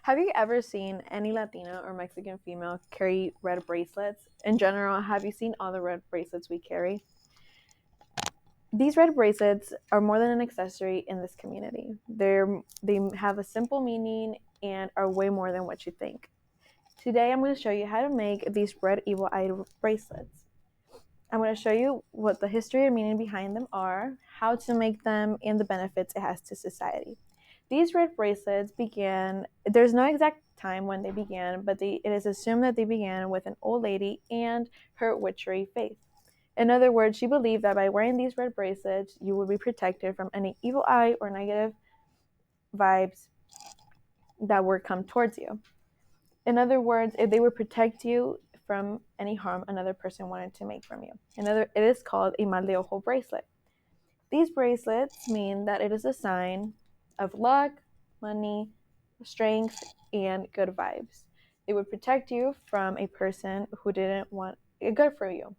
Have you ever seen any Latina or Mexican female carry red bracelets? In general, have you seen all the red bracelets we carry? These red bracelets are more than an accessory in this community. They have a simple meaning and are way more than what you think. Today, I'm going to show you how to make these red evil eye bracelets. I'm going to show you what the history and meaning behind them are, how to make them, and the benefits it has to society. These red bracelets began, there's no exact time when they began, but it is assumed that they began with an old lady and her witchery faith. In other words, she believed that by wearing these red bracelets, you would be protected from any evil eye or negative vibes that would come towards you. In other words, if they would protect you from any harm another person wanted to make from you. It is called a mal de ojo bracelet. These bracelets mean that it is a sign of luck, money, strength, and good vibes. It would protect you from a person who didn't want it good for you.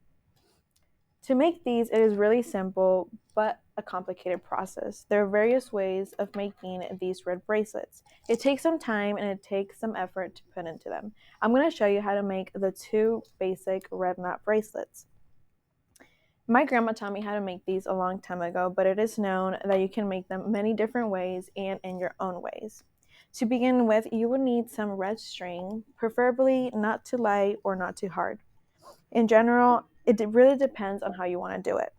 To make these, it is really simple, but a complicated process. There are various ways of making these red bracelets. It takes some time and it takes some effort to put into them. I'm going to show you how to make the two basic red knot bracelets. My grandma taught me how to make these a long time ago, but it is known that you can make them many different ways and in your own ways. To begin with, you would need some red string, preferably not too light or not too hard. In general, it really depends on how you want to do it.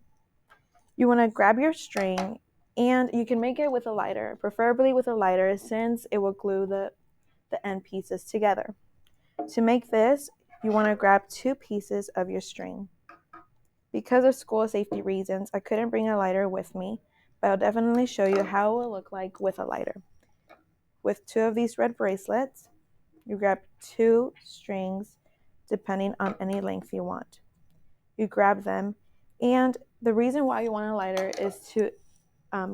You want to grab your string and you can make it with a lighter, preferably with a lighter since it will glue the end pieces together. To make this, you want to grab two pieces of your string. Because of school safety reasons, I couldn't bring a lighter with me, but I'll definitely show you how it will look like with a lighter. With two of these red bracelets, you grab two strings depending on any length you want. You grab them, and the reason why you want a lighter is to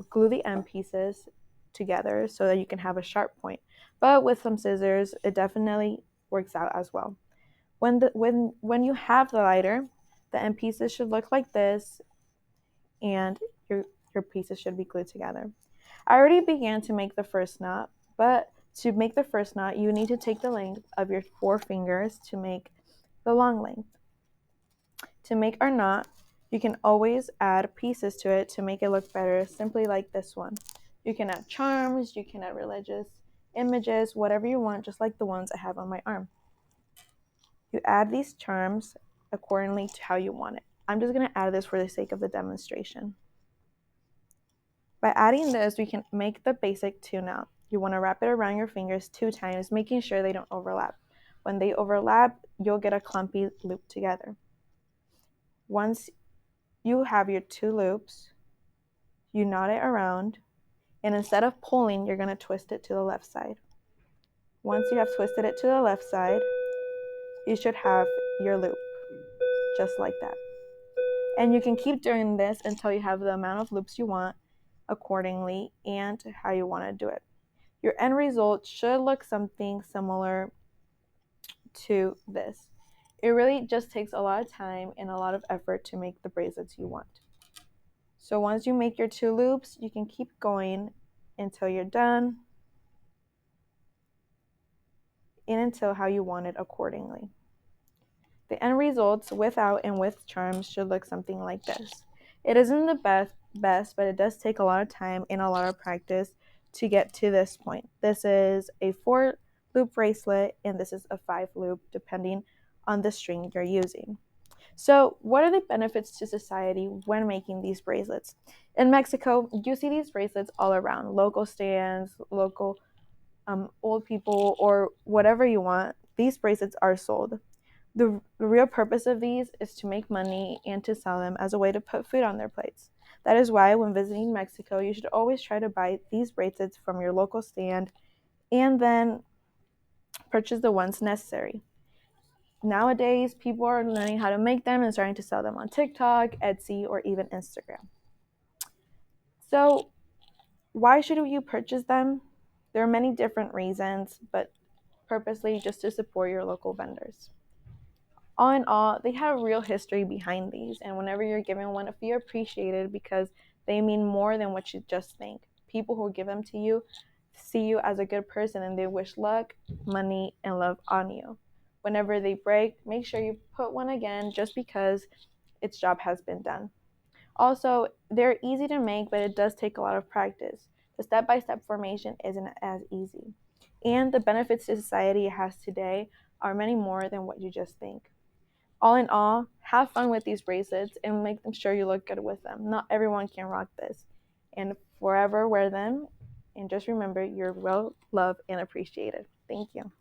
glue the end pieces together so that you can have a sharp point. But with some scissors, it definitely works out as well. When you have the lighter, the end pieces should look like this, and your pieces should be glued together. I already began to make the first knot, but to make the first knot, you need to take the length of your four fingers to make the long length. To make our knot, you can always add pieces to it to make it look better, simply like this one. You can add charms, you can add religious images, whatever you want, just like the ones I have on my arm. You add these charms accordingly to how you want it. I'm just going to add this for the sake of the demonstration. By adding this, we can make the basic two knot. You want to wrap it around your fingers 2 times, making sure they don't overlap. When they overlap, you'll get a clumpy loop together. Once you have your 2 loops, you knot it around, and instead of pulling, you're going to twist it to the left side. Once you have twisted it to the left side, you should have your loop, just like that. And you can keep doing this until you have the amount of loops you want accordingly and how you want to do it. Your end result should look something similar to this. It really just takes a lot of time and a lot of effort to make the bracelets you want. So once you make your 2 loops, you can keep going until you're done and until how you want it accordingly. The end results without and with charms should look something like this. It isn't the best, but it does take a lot of time and a lot of practice to get to this point. This is a 4 loop bracelet and this is a 5 loop depending on the string you're using. So what are the benefits to society when making these bracelets? In Mexico, you see these bracelets all around, local stands, local old people, or whatever you want. These bracelets are sold. The real purpose of these is to make money and to sell them as a way to put food on their plates. That is why when visiting Mexico, you should always try to buy these bracelets from your local stand and then purchase the ones necessary. Nowadays, people are learning how to make them and starting to sell them on TikTok, Etsy, or even Instagram. So, why should you purchase them? There are many different reasons, but purposely just to support your local vendors. All in all, they have real history behind these, and whenever you're given one, feel appreciated because they mean more than what you just think. People who give them to you see you as a good person and they wish luck, money, and love on you. Whenever they break, make sure you put one again just because its job has been done. Also, they're easy to make, but it does take a lot of practice. The step by step formation isn't as easy. And the benefits to society it has today are many more than what you just think. All in all, have fun with these bracelets and make them sure you look good with them. Not everyone can rock this. And forever wear them. And just remember, you're well loved and appreciated. Thank you.